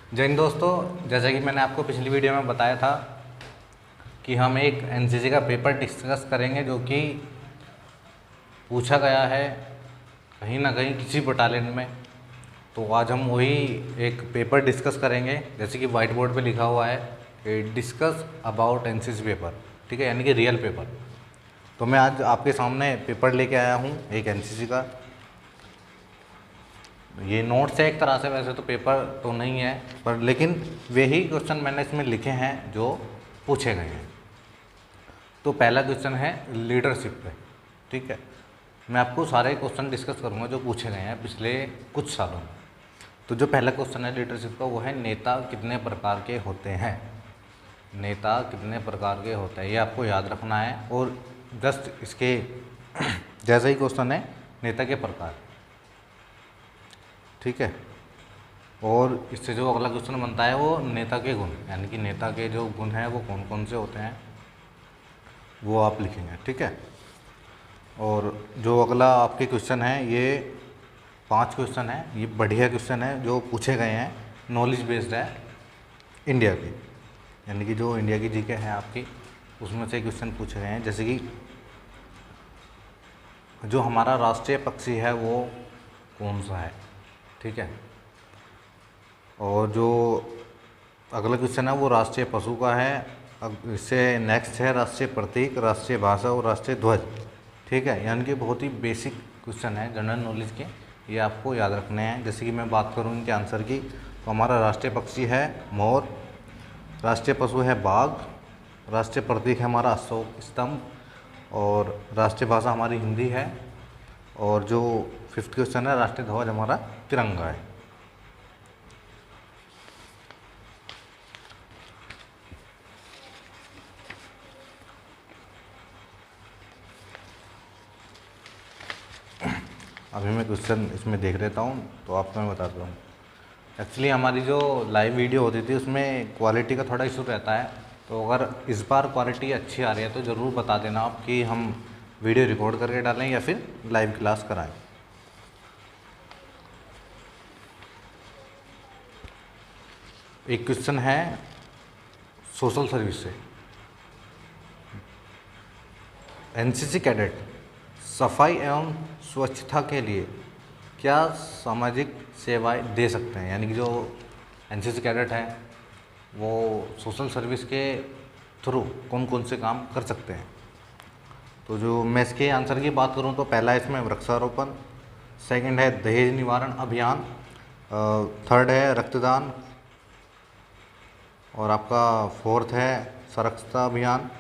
जय हिंद दोस्तों, जैसा कि मैंने आपको पिछली वीडियो में बताया था कि हम एक एनसीसी का पेपर डिस्कस करेंगे जो कि पूछा गया है कहीं ना कहीं किसी बटालियन में। तो आज हम वही एक पेपर डिस्कस करेंगे, जैसे कि वाइट बोर्ड पे लिखा हुआ है डिस्कस अबाउट एनसीसी पेपर, ठीक है, यानी कि रियल पेपर। तो मैं आज आपके सामने पेपर लेके आया हूँ एक एनसीसी का। ये नोट्स है एक तरह से, वैसे तो पेपर तो नहीं है, पर लेकिन वही क्वेश्चन मैंने इसमें लिखे हैं जो पूछे गए हैं। तो पहला क्वेश्चन है लीडरशिप पे, ठीक है। मैं आपको सारे क्वेश्चन डिस्कस करूंगा जो पूछे गए हैं पिछले कुछ सालों में। तो जो पहला क्वेश्चन है लीडरशिप का, वो है नेता कितने प्रकार के होते हैं। नेता कितने प्रकार के होते हैं, ये आपको याद रखना है। और जस्ट इसके जैसा ही क्वेश्चन है नेता के प्रकार, ठीक है। और इससे जो अगला क्वेश्चन बनता है वो नेता के गुण, यानी कि नेता के जो गुण हैं वो कौन कौन से होते हैं वो आप लिखेंगे, ठीक है। और जो अगला आपके क्वेश्चन है, ये 5 क्वेश्चन है, ये बढ़िया क्वेश्चन है जो पूछे गए हैं, नॉलेज बेस्ड है इंडिया की, यानी कि जो इंडिया की जीके है आपकी, उसमें से क्वेश्चन पूछे गए हैं। जैसे कि जो हमारा राष्ट्रीय पक्षी है वो कौन सा है, ठीक है। और जो अगला क्वेश्चन है वो राष्ट्रीय पशु का है। अब इससे नेक्स्ट है राष्ट्रीय प्रतीक, राष्ट्रीय भाषा और राष्ट्रीय ध्वज, ठीक है। यानी कि बहुत ही बेसिक क्वेश्चन है जनरल नॉलेज के, ये आपको याद रखने हैं। जैसे कि मैं बात करूँ इनके आंसर की, तो हमारा राष्ट्रीय पक्षी है मोर, राष्ट्रीय पशु है बाघ, राष्ट्रीय प्रतीक है हमारा अशोक स्तंभ, और राष्ट्रीय भाषा हमारी हिंदी है। और जो 5th क्वेश्चन है राष्ट्रीय ध्वज हमारा तिरंगा है। अभी मैं क्वेश्चन इसमें देख लेता हूँ तो आपको मैं बताता हूँ। एक्चुअली हमारी जो लाइव वीडियो होती थी उसमें क्वालिटी का थोड़ा इशू रहता है, तो अगर इस बार क्वालिटी अच्छी आ रही है तो ज़रूर बता देना आप कि हम वीडियो रिकॉर्ड करके डालें या फिर लाइव क्लास कराएं। एक क्वेश्चन है सोशल सर्विस से, एनसीसी कैडेट सफाई एवं स्वच्छता के लिए क्या सामाजिक सेवाएं दे सकते हैं, यानी कि जो एनसीसी कैडेट है वो सोशल सर्विस के थ्रू कौन कौन से काम कर सकते हैं। तो जो मैं इसके आंसर की बात करूं तो पहला इसमें वृक्षारोपण, सेकंड है दहेज निवारण अभियान, थर्ड है रक्तदान, और आपका 4th है स्वच्छता अभियान,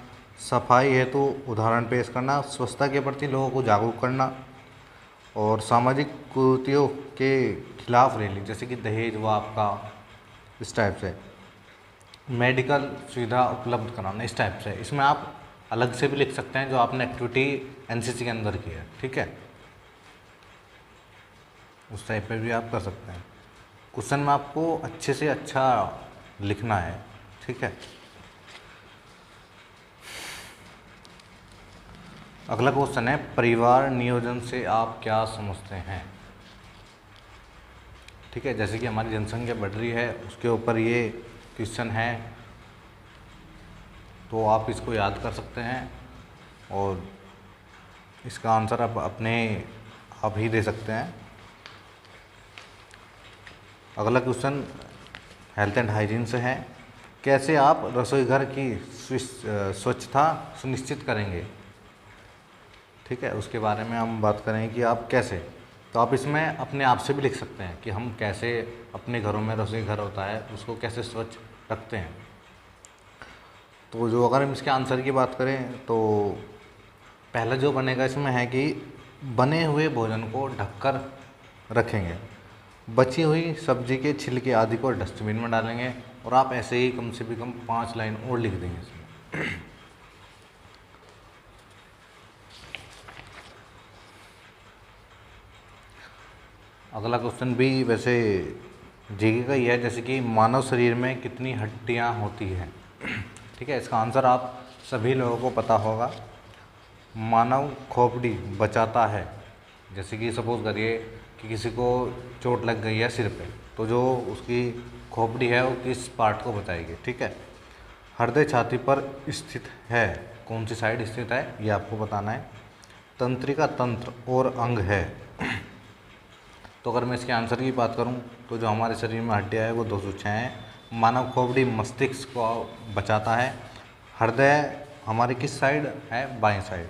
सफाई हेतु उदाहरण पेश करना, स्वच्छता के प्रति लोगों को जागरूक करना, और सामाजिक कुरीतियों के खिलाफ रैली, जैसे कि दहेज व आपका इस टाइप से, मेडिकल सुविधा उपलब्ध कराना, इस टाइप से। इसमें आप अलग से भी लिख सकते हैं जो आपने एक्टिविटी एनसीसी के अंदर की है, ठीक है, उस टाइप पे भी आप कर सकते हैं। क्वेश्चन में आपको अच्छे से अच्छा लिखना है, ठीक है। अगला क्वेश्चन है परिवार नियोजन से आप क्या समझते हैं, ठीक है। जैसे कि हमारी जनसंख्या बढ़ रही है उसके ऊपर ये क्वेश्चन है, तो आप इसको याद कर सकते हैं और इसका आंसर आप अपने आप ही दे सकते हैं। अगला क्वेश्चन हेल्थ एंड हाइजीन से है, कैसे आप रसोई घर की स्वच्छता सुनिश्चित करेंगे, ठीक है। उसके बारे में हम बात करेंगे कि आप कैसे, तो आप इसमें अपने आप से भी लिख सकते हैं कि हम कैसे अपने घरों में रसोई घर होता है उसको कैसे स्वच्छ रखते हैं। तो जो अगर हम इसके आंसर की बात करें तो पहला जो बनेगा इसमें है कि बने हुए भोजन को ढककर रखेंगे, बची हुई सब्जी के छिलके आदि को डस्टबिन में डालेंगे, और आप ऐसे ही कम से भी कम 5 लाइन और लिख देंगे इसमें। अगला क्वेश्चन भी वैसे जीके का ही है, जैसे कि मानव शरीर में कितनी हड्डियां होती हैं, ठीक है। इसका आंसर आप सभी लोगों को पता होगा। मानव खोपड़ी बचाता है, जैसे कि सपोज करिए कि किसी को चोट लग गई है सिर पे, तो जो उसकी खोपड़ी है वो किस पार्ट को बताएगी, ठीक है। हृदय छाती पर स्थित है, कौन सी साइड स्थित है ये आपको बताना है। तंत्रिका तंत्र और अंग है। तो अगर मैं इसके आंसर की बात करूं तो जो हमारे शरीर में हड्डियां है वो 206 हैं। मानव खोपड़ी मस्तिष्क को बचाता है। हृदय हमारी किस साइड है, बाएं साइड।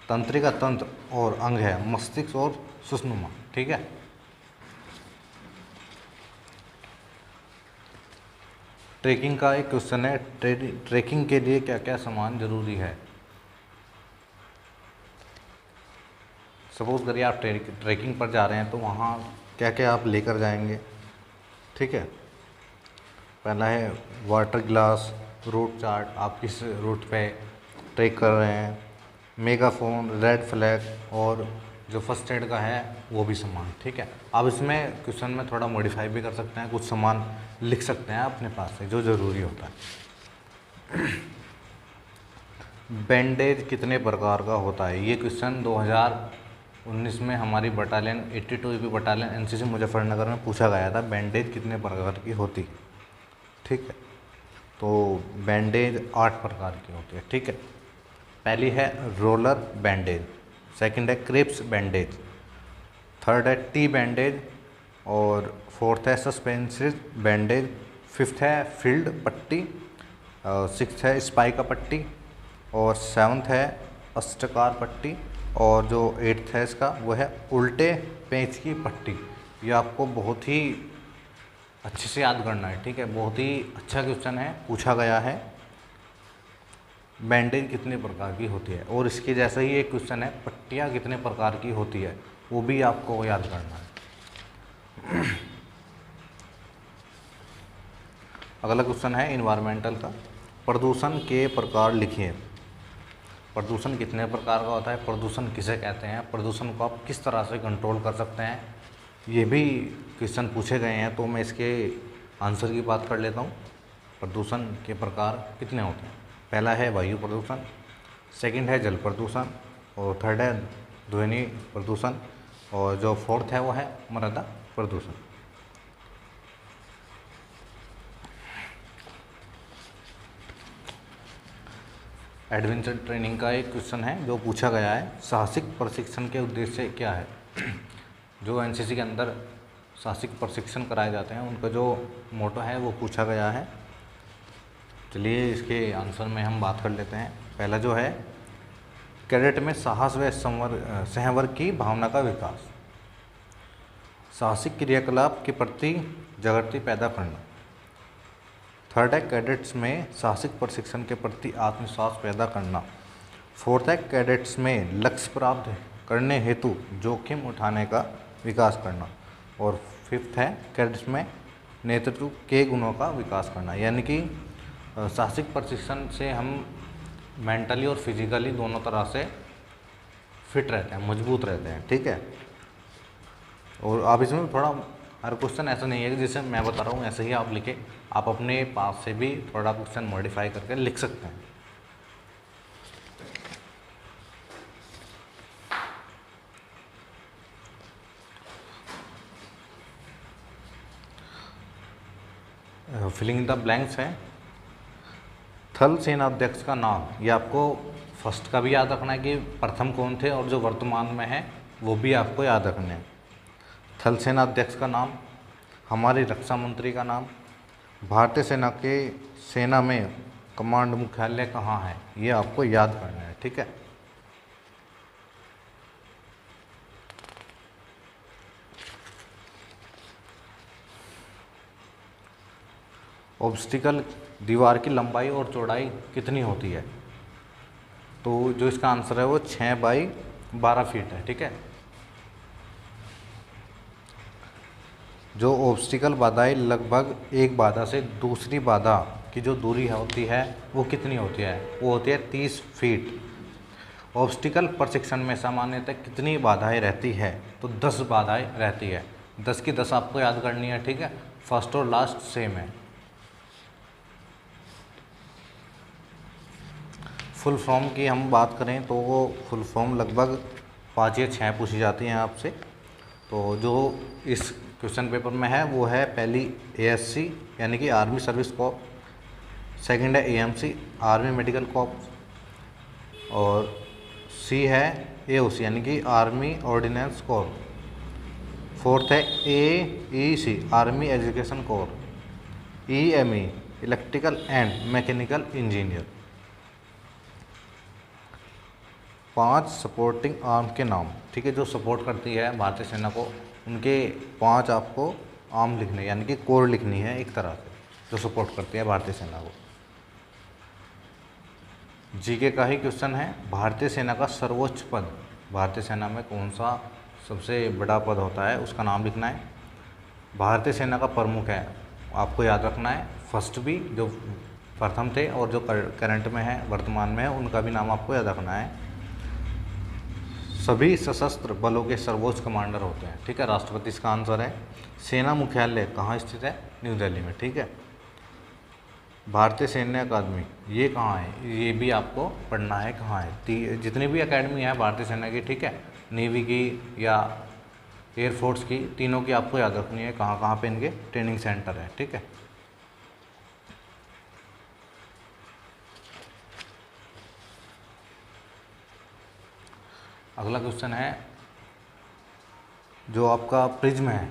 तंत्रिका तंत्र और अंग है मस्तिष्क और सुषुम्ना, ठीक है। ट्रैकिंग का एक क्वेश्चन है, ट्रैकिंग के लिए क्या क्या सामान जरूरी है। सपोज करिए आप ट्रैकिंग पर जा रहे हैं तो वहाँ क्या क्या आप लेकर जाएंगे, ठीक है। पहला है वाटर ग्लास, रूट चार्ट, आप किस रूट पे ट्रैक कर रहे हैं, मेगाफोन, रेड फ्लैग और जो फर्स्ट एड का है वो भी सामान, ठीक है। आप इसमें क्वेश्चन में थोड़ा मॉडिफाई भी कर सकते हैं, कुछ सामान लिख सकते हैं अपने पास से जो ज़रूरी होता है। बैंडेज कितने प्रकार का होता है, ये क्वेश्चन 2019 में हमारी बटालियन 82 बटालियन एनसीसी मुजफ्फरनगर में पूछा गया था, बैंडेज कितने प्रकार की होती है, ठीक है। तो बैंडेज 8 प्रकार की होती है, ठीक है। पहली है रोलर बैंडेज, सेकंड है क्रिप्स बैंडेज, थर्ड है टी बैंडेज और फोर्थ है सस्पेंसिव बैंडेज, फिफ्थ है फील्ड पट्टी, सिक्स्थ है स्पाइका पट्टी और सेवन्थ है अष्टकार पट्टी और जो एट्थ है इसका वो है उल्टे पेंच की पट्टी। ये आपको बहुत ही अच्छे से याद करना है, ठीक है। बहुत ही अच्छा क्वेश्चन है, पूछा गया है। बैंडेज कितने प्रकार की होती है और इसके जैसा ही एक क्वेश्चन है पट्टियाँ कितने प्रकार की होती है, वो भी आपको याद करना है। अगला क्वेश्चन है इन्वायरमेंटल का, प्रदूषण के प्रकार लिखिए। प्रदूषण कितने प्रकार का होता है, प्रदूषण किसे कहते हैं, प्रदूषण को आप किस तरह से कंट्रोल कर सकते हैं, ये भी क्वेश्चन पूछे गए हैं। तो मैं इसके आंसर की बात कर लेता हूँ। प्रदूषण के प्रकार कितने होते हैं, पहला है वायु प्रदूषण, सेकंड है जल प्रदूषण और थर्ड है ध्वनि प्रदूषण और जो फोर्थ है वो है मृदा प्रदूषण। एडवेंचर ट्रेनिंग का एक क्वेश्चन है जो पूछा गया है, साहसिक प्रशिक्षण के उद्देश्य क्या है। जो एनसीसी के अंदर साहसिक प्रशिक्षण कराए जाते हैं उनका जो मोटो है वो पूछा गया है। चलिए इसके आंसर में हम बात कर लेते हैं। पहला जो है कैडेट में साहस व सहवर्ग की भावना का विकास, साहसिक क्रियाकलाप के प्रति जागृति पैदा करना। थर्ड है कैडेट्स में साहसिक प्रशिक्षण के प्रति आत्मविश्वास पैदा करना। फोर्थ है कैडेट्स में लक्ष्य प्राप्त करने हेतु जोखिम उठाने का विकास करना और फिफ्थ है कैडेट्स में नेतृत्व के गुणों का विकास करना। यानी कि साहसिक प्रशिक्षण से हम मेंटली और फिजिकली दोनों तरह से फिट रहते हैं, मजबूत रहते हैं, ठीक है। और आप इसमें थोड़ा, हर क्वेश्चन ऐसा नहीं है कि जैसे मैं बता रहा हूँ ऐसे ही आप लिखे, आप अपने पास से भी थोड़ा क्वेश्चन मॉडिफाई करके लिख सकते हैं। फिलिंग द ब्लैंक्स है। थल सेनाध्यक्ष का नाम, ये आपको फर्स्ट का भी याद रखना है कि प्रथम कौन थे और जो वर्तमान में है वो भी आपको याद रखने हैं। थल सेनाध्यक्ष का नाम, हमारे रक्षा मंत्री का नाम, भारतीय सेना में कमांड मुख्यालय कहाँ है, ये आपको याद करना है, ठीक है। ऑब्स्टिकल दीवार की लंबाई और चौड़ाई कितनी होती है, तो जो इसका आंसर है वो 6 बाई 12 फीट है, ठीक है। जो ऑब्स्टिकल बाधाएं लगभग एक बाधा से दूसरी बाधा की जो दूरी होती है वो कितनी होती है, वो होती है 30 फीट। ऑब्स्टिकल प्रशिक्षण में सामान्यतः कितनी बाधाएं रहती है, तो 10 बाधाएं रहती है। 10 की 10 आपको याद करनी है, ठीक है। फर्स्ट और लास्ट सेम है। फुल फॉर्म की हम बात करें तो वो फुल फॉर्म लगभग 5 या 6 पूछी जाती हैं आपसे। तो जो इस क्वेश्चन पेपर में है वो है पहली ASC यानी कि आर्मी सर्विस कॉर्प, सेकंड है AMC आर्मी मेडिकल कॉर्प, और C है AOC यानी कि आर्मी ऑर्डिनेंस कॉर्प, फोर्थ है AEC army education corps, EME electrical and mechanical engineer. 5 supporting arm के नाम, ठीक है, जो सपोर्ट करती है भारतीय सेना को, उनके 5 आपको आर्म लिखने यानी कि कोर लिखनी है एक तरह से, जो सपोर्ट करती है भारतीय सेना को। जीके का ही क्वेश्चन है, भारतीय सेना का सर्वोच्च पद, भारतीय सेना में कौन सा सबसे बड़ा पद होता है उसका नाम लिखना है। भारतीय सेना का प्रमुख है, आपको याद रखना है, फर्स्ट भी जो प्रथम थे और जो करंट में है वर्तमान में है उनका भी नाम आपको याद रखना है। सभी सशस्त्र बलों के सर्वोच्च कमांडर होते हैं, ठीक है, राष्ट्रपति इसका आंसर है। सेना मुख्यालय कहाँ स्थित है? न्यू दिल्ली में, ठीक है। भारतीय सैन्य अकादमी ये कहाँ है? ये भी आपको पढ़ना है कहाँ है। जितनी भी अकेडमी है भारतीय सेना की, ठीक है, नेवी की या एयरफोर्स की, तीनों की आपको याद रखनी है कहाँ कहाँ पे इनके ट्रेनिंग सेंटर है, ठीक है। अगला क्वेश्चन है, जो आपका प्रिज्म है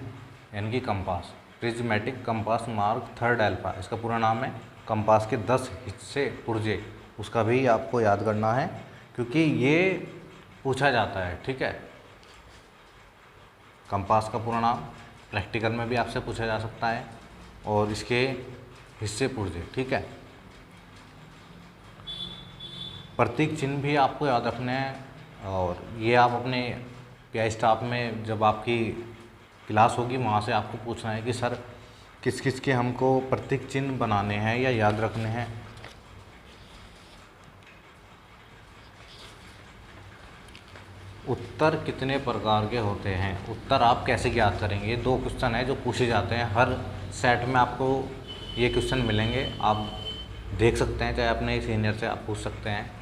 यानी कि compass, prismatic compass mark third alpha, इसका पूरा नाम है। कंपास के 10 हिस्से पुर्जे, उसका भी आपको याद करना है क्योंकि ये पूछा जाता है, ठीक है। कंपास का पूरा नाम प्रैक्टिकल में भी आपसे पूछा जा सकता है, और इसके हिस्से पुर्जे, ठीक है। प्रतीक चिन्ह भी आपको याद रखने हैं, और ये आप अपने PI स्टाफ में जब आपकी क्लास होगी वहाँ से आपको पूछना है कि सर किस किस के हमको प्रतीक चिन्ह बनाने हैं या याद रखने हैं। उत्तर कितने प्रकार के होते हैं? उत्तर आप कैसे ज्ञात करेंगे? ये 2 क्वेश्चन है जो पूछे जाते हैं हर सेट में, आपको ये क्वेश्चन मिलेंगे, आप देख सकते हैं, चाहे अपने सीनियर से आप पूछ सकते हैं।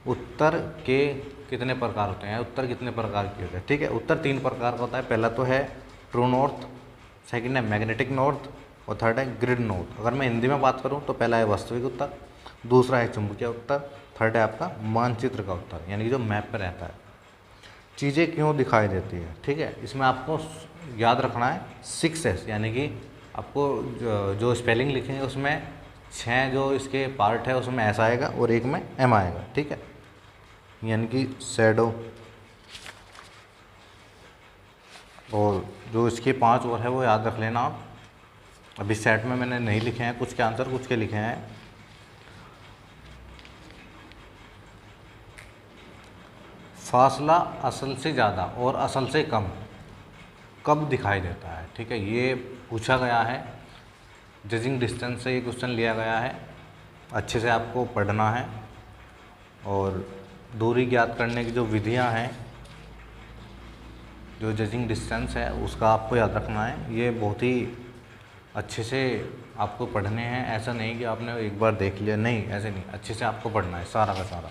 उत्तर के कितने प्रकार होते हैं? उत्तर कितने प्रकार के होते हैं, ठीक है। उत्तर 3 प्रकार का होता है। पहला तो है ट्रू नॉर्थ, सेकंड है मैग्नेटिक नॉर्थ, और थर्ड है ग्रिड नॉर्थ। अगर मैं हिंदी में बात करूं तो पहला है वास्तविक उत्तर, दूसरा है चुंबकीय उत्तर, थर्ड है आपका मानचित्र का उत्तर यानी कि जो मैप पर रहता है। चीज़ें क्यों दिखाई देती है, ठीक है, इसमें आपको याद रखना है 6S यानी कि आपको जो स्पेलिंग लिखेंगे उसमें 6 जो इसके पार्ट है उसमें S आएगा और एक में M आएगा, ठीक है, यानी कि शैडो। और जो इसके 5 और है वो याद रख लेना आप। अभी सेट में मैंने नहीं लिखे हैं, कुछ के आंसर कुछ के लिखे हैं। फासला असल से ज़्यादा और असल से कम कब दिखाई देता है, ठीक है, ये पूछा गया है। जजिंग डिस्टेंस से ये क्वेश्चन लिया गया है, अच्छे से आपको पढ़ना है। और दूरी ज्ञात करने की जो विधियां हैं, जो जजिंग डिस्टेंस है उसका आपको याद रखना है। ये बहुत ही अच्छे से आपको पढ़ने हैं, ऐसा नहीं कि आपने एक बार देख लिया, नहीं ऐसे नहीं, अच्छे से आपको पढ़ना है सारा का सारा,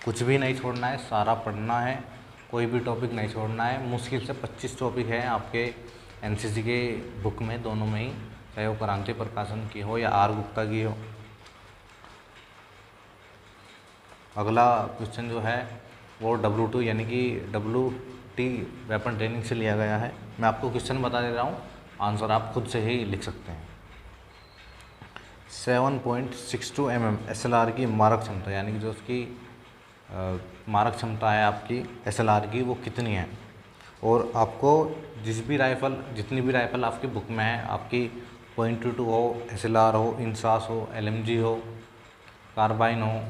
कुछ भी नहीं छोड़ना है, सारा पढ़ना है, कोई भी टॉपिक नहीं छोड़ना है। मुश्किल से 25 टॉपिक हैं आपके NCC के बुक में, दोनों में ही, चाहे वो क्रांति प्रकाशन की हो या R गुप्ता की हो। अगला क्वेश्चन जो है वो W2 यानी कि WT वेपन ट्रेनिंग से लिया गया है। मैं आपको क्वेश्चन बता दे रहा हूँ, आंसर आप खुद से ही लिख सकते हैं। 7.62 mm SLR की मारक क्षमता यानी कि जो उसकी मारक क्षमता है आपकी SLR की वो कितनी है। और आपको जितनी भी राइफल आपकी बुक में है, आपकी .22 हो, SLR हो, इंसास हो, LMG हो, कार्बाइन हो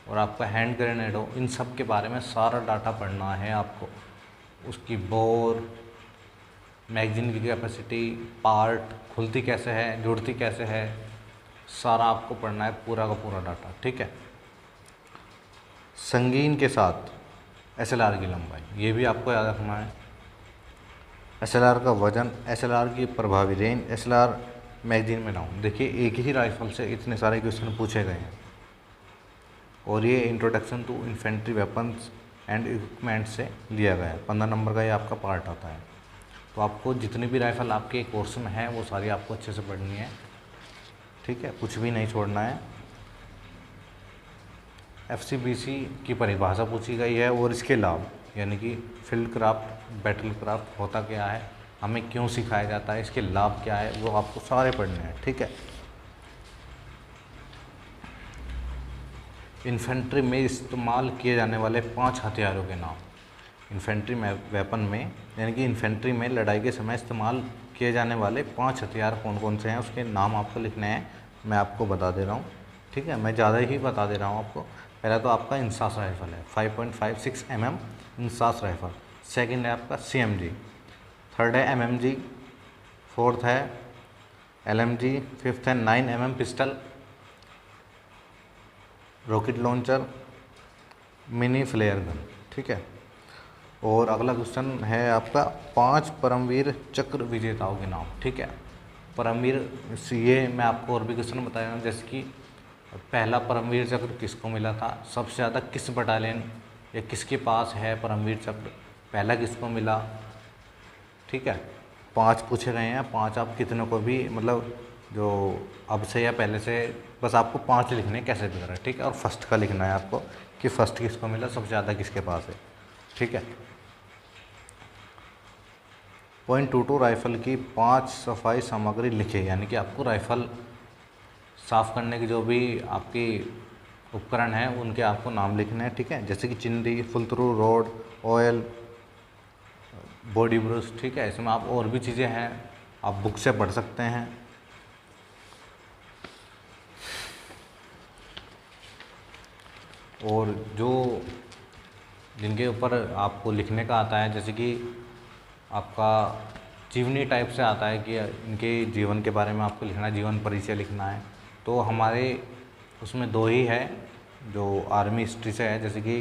और आपका हैंड ग्रेनेड हो, इन सब के बारे में सारा डाटा पढ़ना है आपको। उसकी बोर, मैगजीन की कैपेसिटी, पार्ट, खुलती कैसे है, जुड़ती कैसे है, सारा आपको पढ़ना है, पूरा का पूरा डाटा, ठीक है। संगीन के साथ SLR की लंबाई, ये भी आपको याद रखना है। SLR का वजन, SLR की प्रभावी रेंज, SLR मैगजीन में नाम। देखिए एक ही राइफल से इतने सारे क्वेश्चन पूछे गए हैं, और ये introduction to infantry weapons and equipment से लिया गया है। 15 नंबर का ये आपका पार्ट आता है। तो आपको जितनी भी राइफ़ल आपके कोर्स में है वो सारी आपको अच्छे से पढ़नी है, ठीक है, कुछ भी नहीं छोड़ना है। एफसीबीसी की परिभाषा पूछी गई है और इसके लाभ, यानी कि फील्ड क्राफ्ट, बैटल क्राफ्ट होता क्या है, हमें क्यों सिखाया जाता है, इसके लाभ क्या है, वो आपको सारे पढ़ने हैं, ठीक है। इन्फेंट्री में इस्तेमाल किए जाने वाले 5 हथियारों के नाम। इन्फेंट्री में वेपन में, यानी कि इन्फेंट्री में लड़ाई के समय इस्तेमाल किए जाने वाले 5 हथियार कौन कौन से हैं, उसके नाम आपको लिखने हैं। मैं आपको बता दे रहा हूँ, ठीक है, मैं ज़्यादा ही बता दे रहा हूँ आपको। पहला तो आपका इंसास राइफल है, 5.56 mm इंसास राइफल। सेकंड है आपका CMG, थर्ड है MMG, फोर्थ है LMG, फिफ्थ है 9 mm pistol, rocket launcher, mini flare gun, ठीक है। और अगला क्वेश्चन है आपका 5 परमवीर चक्र विजेताओं के नाम, ठीक है। परमवीर, ये मैं आपको और भी क्वेश्चन बताया हूँ, जैसे कि पहला परमवीर चक्र किसको मिला था, सबसे ज़्यादा किस बटालियन या किसके पास है परमवीर चक्र, पहला किसको मिला, ठीक है। 5 पूछे गए हैं, 5 आप कितने को भी, मतलब जो अब से या पहले से, बस आपको 5 लिखने हैं कैसे भी करें, ठीक है। और फर्स्ट का लिखना है आपको कि फर्स्ट किसको मिला, सबसे ज़्यादा किसके पास है, ठीक है। .22 राइफ़ल की 5 सफाई सामग्री लिखे, यानी कि आपको राइफ़ल साफ़ करने की जो भी आपकी उपकरण हैं उनके आपको नाम लिखने हैं, ठीक है। जैसे कि चिंदी, pull through rod, oil, body brush, ठीक है। इसमें आप और भी चीज़ें हैं, आप बुक से पढ़ सकते हैं। और जो जिनके ऊपर आपको लिखने का आता है, जैसे कि आपका जीवनी टाइप से आता है कि इनके जीवन के बारे में आपको लिखना है, जीवन परिचय लिखना है, तो हमारे उसमें 2 ही है जो आर्मी हिस्ट्री से है, जैसे कि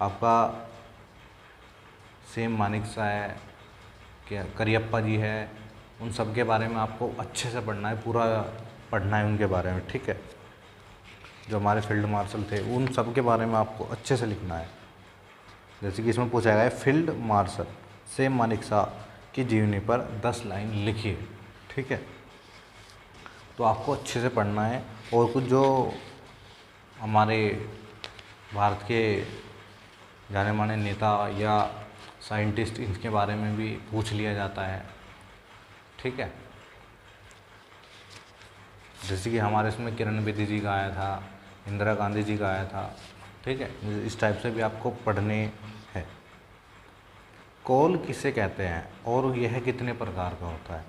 आपका सेम मानिक सा है, क्या करियप्पा जी है, उन सब के बारे में आपको अच्छे से पढ़ना है, पूरा पढ़ना है उनके बारे में, ठीक है। जो हमारे फील्ड मार्शल थे उन सब के बारे में आपको अच्छे से लिखना है। जैसे कि इसमें पूछा गया है field marshal same Manik Shah की जीवनी पर 10 लाइन लिखिए, ठीक है। तो आपको अच्छे से पढ़ना है। और कुछ जो हमारे भारत के जाने माने नेता या साइंटिस्ट, इनके बारे में भी पूछ लिया जाता है, ठीक है। जैसे कि हमारे इसमें किरण बेदी जी का आया था, इंदिरा गांधी जी का आया था, ठीक है। इस टाइप से भी आपको पढ़ने हैं। कॉल किसे कहते हैं और यह कितने प्रकार का होता है,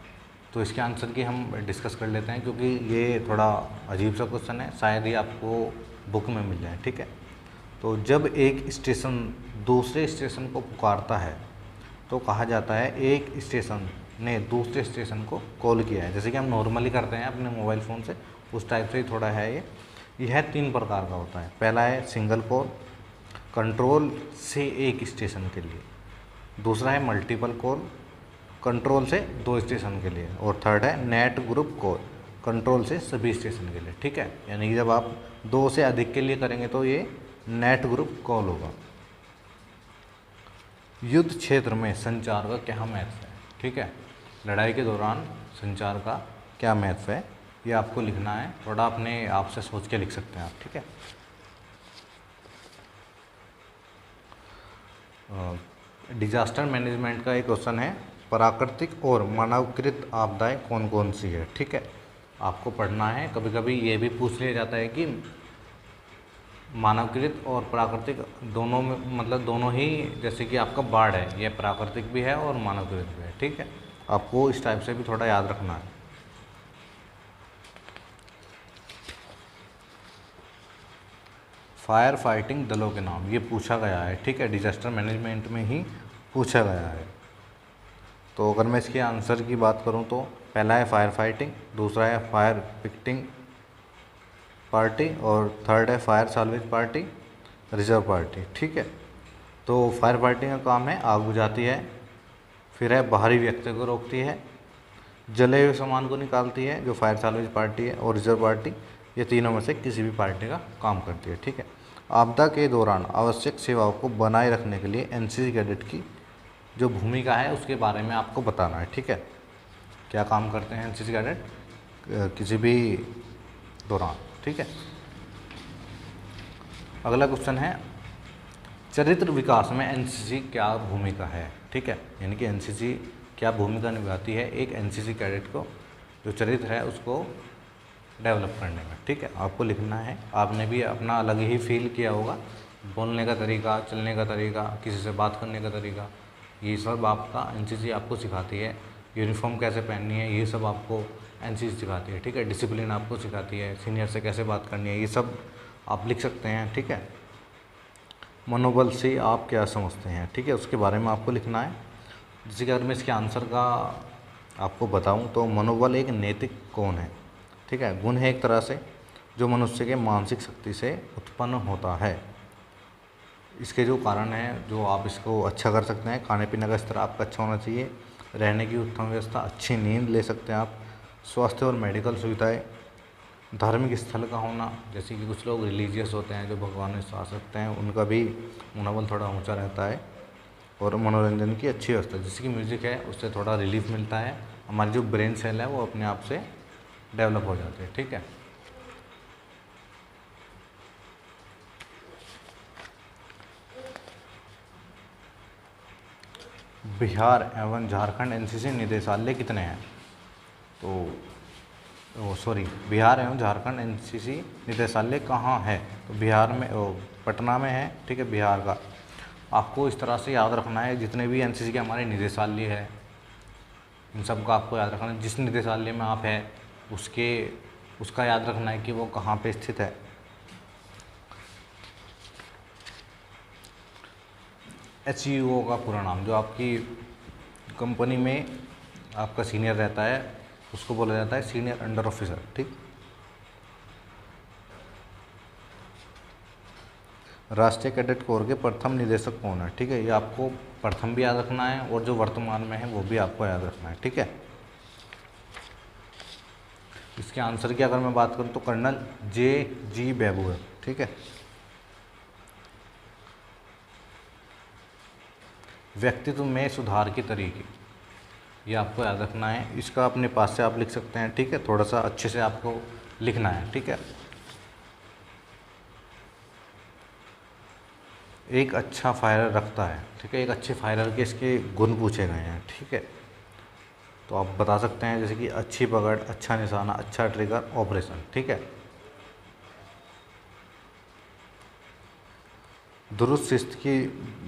तो इसके आंसर की हम डिस्कस कर लेते हैं, क्योंकि ये थोड़ा अजीब सा क्वेश्चन है, शायद ही आपको बुक में मिल जाए, ठीक है। तो जब एक स्टेशन दूसरे स्टेशन को पुकारता है तो कहा जाता है एक स्टेशन ने दूसरे स्टेशन को कॉल किया है, जैसे कि हम नॉर्मली करते हैं अपने मोबाइल फ़ोन से, उस टाइप से ही थोड़ा है ये। यह 3 प्रकार का होता है। पहला है सिंगल कॉल, कंट्रोल से एक स्टेशन के लिए। दूसरा है मल्टीपल कॉल, कंट्रोल से 2 स्टेशन के लिए। और थर्ड है नेट ग्रुप कॉल, कंट्रोल से सभी स्टेशन के लिए, ठीक है। यानी कि जब आप 2 से अधिक के लिए करेंगे तो ये नेट ग्रुप कॉल होगा। युद्ध क्षेत्र में संचार का क्या महत्व है, ठीक है। लड़ाई के दौरान संचार का क्या महत्व है, ये आपको लिखना है। थोड़ा अपने आप से सोच के लिख सकते हैं आप, ठीक है। डिजास्टर मैनेजमेंट का एक क्वेश्चन है, प्राकृतिक और मानवकृत आपदाएं कौन कौन सी है, ठीक है, आपको पढ़ना है। कभी कभी ये भी पूछ लिया जाता है कि मानवकृत और प्राकृतिक दोनों में, मतलब दोनों ही, जैसे कि आपका बाढ़ है, ये प्राकृतिक भी है और मानवकृत भी है, ठीक है। आपको इस टाइप से भी थोड़ा याद रखना है। फायर फाइटिंग दलों के नाम, ये पूछा गया है, ठीक है, डिजास्टर मैनेजमेंट में ही पूछा गया है। तो अगर मैं इसके आंसर की बात करूं तो पहला है फायर फाइटिंग, दूसरा है फायर पिकेटिंग पार्टी, और थर्ड है fire salvage party, reserve party, ठीक है। तो फायर फाइटिंग का काम है आग बुझाती है, फिर है बाहरी व्यक्ति को रोकती है, जले हुए सामान को निकालती है जो फायर साल्वेज पार्टी है, और रिजर्व पार्टी, ये तीनों में से किसी भी पार्टी का काम करती है, ठीक है। आपदा के दौरान आवश्यक सेवाओं को बनाए रखने के लिए एनसीसी कैडेट की जो भूमिका है उसके बारे में आपको बताना है। ठीक है, क्या काम करते हैं एनसीसी कैडेट किसी भी दौरान। ठीक है, अगला क्वेश्चन है चरित्र विकास में एनसीसी क्या भूमिका है। ठीक है, यानी कि एनसीसी क्या भूमिका निभाती है एक एनसीसी कैडेट को जो चरित्र है उसको डेवलप करने में। ठीक है, आपको लिखना है। आपने भी अपना अलग ही फील किया होगा, बोलने का तरीका, चलने का तरीका, किसी से बात करने का तरीका, ये सब आपका एनसीसी आपको सिखाती है। यूनिफॉर्म कैसे पहननी है ये सब आपको एनसीसी सिखाती है। ठीक है, डिसिप्लिन आपको सिखाती है, सीनियर से कैसे बात करनी है ये सब आप लिख सकते हैं। ठीक है, मनोबल से आप क्या समझते हैं। ठीक है, उसके बारे में आपको लिखना है। जैसे कि अगर मैं इसके आंसर का आपको बताऊं तो मनोबल एक नैतिक कौन है। ठीक है, गुण है एक तरह से जो मनुष्य के मानसिक शक्ति से उत्पन्न होता है। इसके जो कारण हैं जो आप इसको अच्छा कर सकते हैं, खाने पीने का स्तर आपका अच्छा होना चाहिए, रहने की उत्तम व्यवस्था, अच्छी नींद ले सकते हैं आप, स्वास्थ्य और मेडिकल सुविधाएं, धार्मिक स्थल का होना, जैसे कि कुछ लोग रिलीजियस होते हैं जो भगवान में विश्वास रखते हैं उनका भी मनोबल थोड़ा ऊंचा रहता है, और मनोरंजन की अच्छी व्यवस्था, जैसे कि म्यूज़िक है उससे थोड़ा रिलीफ मिलता है, हमारी जो ब्रेन सेल है वो अपने आप से डेवलप हो जाते हैं। ठीक है, बिहार एवं झारखंड एनसीसी निदेशालय कितने हैं। तो सॉरी, बिहार एवं झारखंड एनसीसी निदेशालय कहाँ है। तो बिहार में पटना में है। ठीक है, बिहार का आपको इस तरह से याद रखना है। जितने भी एनसीसी के हमारे निदेशालय है इन सब का आपको याद रखना है। जिस निदेशालय में आप है उसका याद रखना है कि वो कहाँ पे स्थित है। एचईओ का पूरा नाम, जो आपकी कंपनी में आपका सीनियर रहता है उसको बोला जाता है सीनियर अंडर ऑफिसर। ठीक, राष्ट्रीय कैडेट कोर के प्रथम निदेशक कौन है। ठीक है, ये आपको प्रथम भी याद रखना है और जो वर्तमान में है वो भी आपको याद रखना है। ठीक है, इसके आंसर की अगर मैं बात करूं तो कर्नल जे.जी. बैबू है। ठीक है, व्यक्तित्व में सुधार के तरीके, ये आपको याद रखना है। इसका अपने पास से आप लिख सकते हैं। ठीक है, थोड़ा सा अच्छे से आपको लिखना है। ठीक है, एक अच्छा फायरर रखता है। ठीक है, एक अच्छे फायरर के इसके गुण पूछे गए हैं। ठीक है, तो आप बता सकते हैं जैसे कि अच्छी पकड़, अच्छा निशाना, अच्छा ट्रिगर, ऑपरेशन। ठीक है, दुरुस्त शिस्त की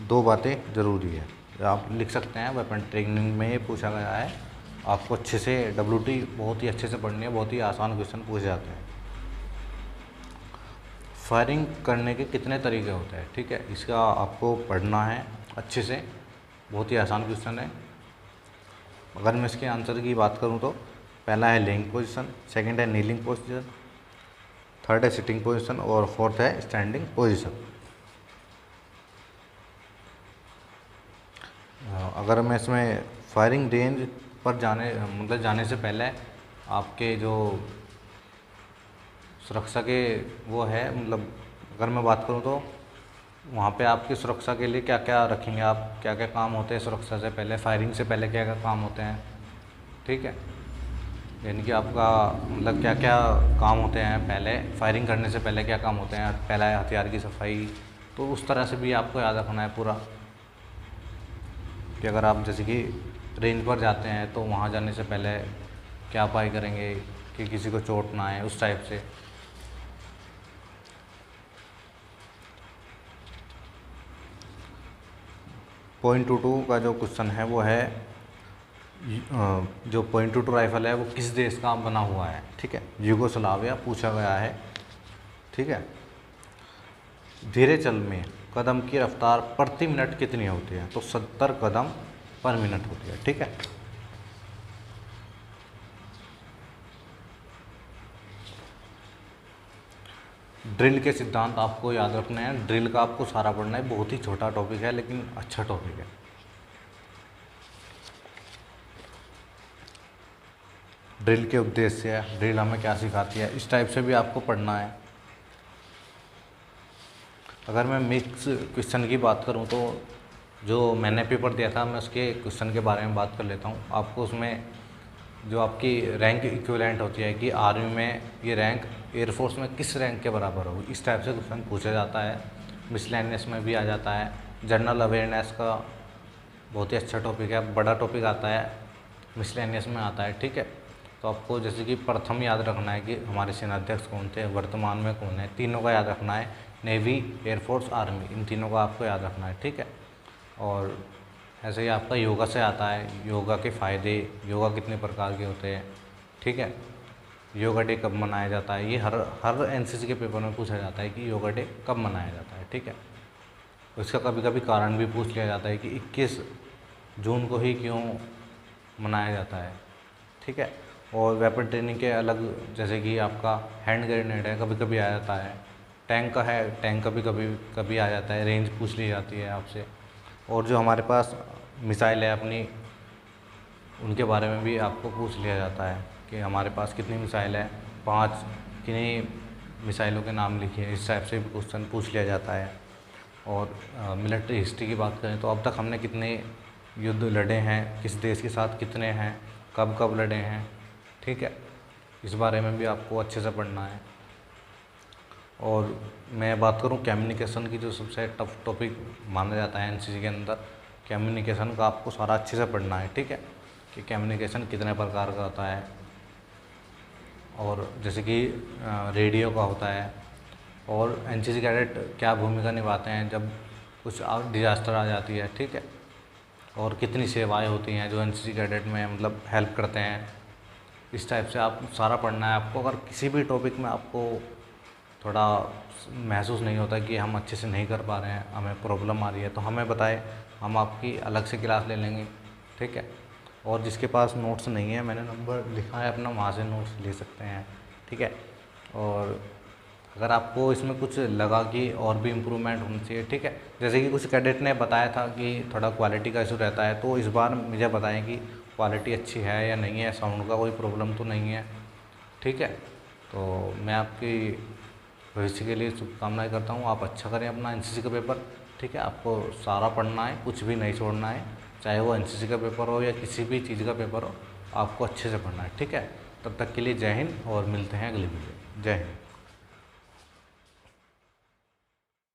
2 बातें ज़रूरी है, आप लिख सकते हैं। वेपन ट्रेनिंग में ये पूछा गया है। आपको अच्छे से WT बहुत ही अच्छे से पढ़नी है, बहुत ही आसान क्वेश्चन पूछे जाते हैं। फायरिंग करने के कितने तरीके होते हैं। ठीक है, इसका आपको पढ़ना है अच्छे से, बहुत ही आसान क्वेश्चन है। अगर मैं इसके आंसर की बात करूं तो पहला है लेइंग पोजीशन, सेकंड है नीलिंग पोजीशन, थर्ड है सिटिंग पोजीशन और फोर्थ है स्टैंडिंग पोजीशन। अगर मैं इसमें फायरिंग रेंज पर जाने से पहले आपके जो सुरक्षा के वो है, अगर मैं बात करूं तो वहाँ पे आपकी सुरक्षा के लिए क्या क्या रखेंगे आप, क्या क्या काम होते हैं सुरक्षा से पहले, फायरिंग से पहले क्या क्या काम होते हैं। ठीक है, यानी कि आपका क्या क्या काम होते हैं पहले, फायरिंग करने से पहले क्या काम होते हैं। पहला है हथियार की सफाई, तो उस तरह से भी आपको याद रखना है पूरा कि अगर आप जैसे कि रेंज पर जाते हैं तो वहाँ जाने से पहले क्या उपाय करेंगे कि किसी को चोट ना आए, उस टाइप से। .22 का जो क्वेश्चन है वो है जो .22 राइफल है वो किस देश का बना हुआ है। ठीक है, यूगोस्लाविया पूछा गया है। ठीक है, धीरे चल में कदम की रफ्तार प्रति मिनट कितनी होती है। तो 70 कदम पर मिनट होती है। ठीक है, ड्रिल के सिद्धांत आपको याद रखने हैं। ड्रिल का आपको सारा पढ़ना है, बहुत ही छोटा टॉपिक है लेकिन अच्छा टॉपिक है। ड्रिल के उद्देश्य है, ड्रिल हमें क्या सिखाती है, इस टाइप से भी आपको पढ़ना है। अगर मैं मिक्स क्वेश्चन की बात करूं तो जो मैंने पेपर दिया था मैं उसके क्वेश्चन के बारे में बात कर लेता हूँ। आपको उसमें जो आपकी रैंक इक्विवेलेंट होती है कि आर्मी में ये रैंक एयरफोर्स में किस रैंक के बराबर होगी, इस टाइप से क्वेश्चन पूछा जाता है। मिसलेनियस में भी आ जाता है। जनरल अवेयरनेस का बहुत ही अच्छा टॉपिक है, बड़ा टॉपिक आता है, मिसलेनियस में आता है, ठीक है। तो आपको जैसे कि प्रथम याद रखना है कि हमारे सेनाध्यक्ष कौन थे, वर्तमान में कौन है, तीनों का याद रखना है। नेवी, एयरफोर्स, आर्मी, इन तीनों का आपको याद रखना है, ठीक है। और ऐसे ही आपका योगा से आता है, योगा के फ़ायदे, योगा कितने प्रकार के होते हैं, ठीक है। योगा डे कब मनाया जाता है, ये हर एनसीसी के पेपर में पूछा जाता है कि योगा डे कब मनाया जाता है, ठीक है। इसका कभी कभी कारण भी पूछ लिया जाता है कि 21 जून को ही क्यों मनाया जाता है, ठीक है। और वेपन ट्रेनिंग के अलग, जैसे कि आपका हैंड ग्रेनेड है, कभी कभी आ जाता है। टैंक का है, टैंक कभी आ जाता है, रेंज पूछ ली जाती है आपसे। और जो हमारे पास मिसाइल है अपनी, उनके बारे में भी आपको पूछ लिया जाता है कि हमारे पास कितनी मिसाइल है, 5 किन्हीं मिसाइलों के नाम लिखिए, इस टाइप से भी क्वेश्चन पूछ लिया जाता है। और मिलिट्री हिस्ट्री की बात करें तो अब तक हमने कितने युद्ध लड़े हैं, किस देश के साथ कितने हैं, कब कब लड़े हैं, ठीक है। इस बारे में भी आपको अच्छे से पढ़ना है। और मैं बात करूं कम्युनिकेशन की, जो सबसे टफ टॉपिक माना जाता है एनसीसी के अंदर, कम्युनिकेशन का आपको सारा अच्छे से पढ़ना है, ठीक है, कि कम्युनिकेशन कितने प्रकार का होता है। और जैसे कि रेडियो का होता है, और एनसीसी कैडेट क्या भूमिका निभाते हैं जब कुछ डिजास्टर आ जाती है, ठीक है। और कितनी सेवाएं होती हैं जो एनसीसी कैडेट में मतलब हेल्प करते हैं, इस टाइप से आप सारा पढ़ना है आपको। अगर किसी भी टॉपिक में आपको थोड़ा महसूस नहीं होता कि हम अच्छे से नहीं कर पा रहे हैं, हमें प्रॉब्लम आ रही है, तो हमें बताएं, हम आपकी अलग से क्लास ले लेंगे, ठीक है। और जिसके पास नोट्स नहीं है, मैंने नंबर लिखा है अपना, वहाँ से नोट्स ले सकते हैं, ठीक है। और अगर आपको इसमें कुछ लगा कि और भी इम्प्रूवमेंट होनी चाहिए, ठीक है, जैसे कि कुछ कैडेट ने बताया था कि थोड़ा क्वालिटी का इशू रहता है, तो इस बार मुझे बताएं कि क्वालिटी अच्छी है या नहीं है, साउंड का कोई प्रॉब्लम तो नहीं है, ठीक है। तो मैं आपकी भविष्य के लिए शुभकामनाएं करता हूँ। आप अच्छा करें अपना एनसीसी का पेपर, ठीक है। आपको सारा पढ़ना है, कुछ भी नहीं छोड़ना है, चाहे वो एनसीसी का पेपर हो या किसी भी चीज़ का पेपर हो, आपको अच्छे से पढ़ना है, ठीक है। तब तक के लिए जय हिंद, और मिलते हैं अगली वीडियो। जय हिंद।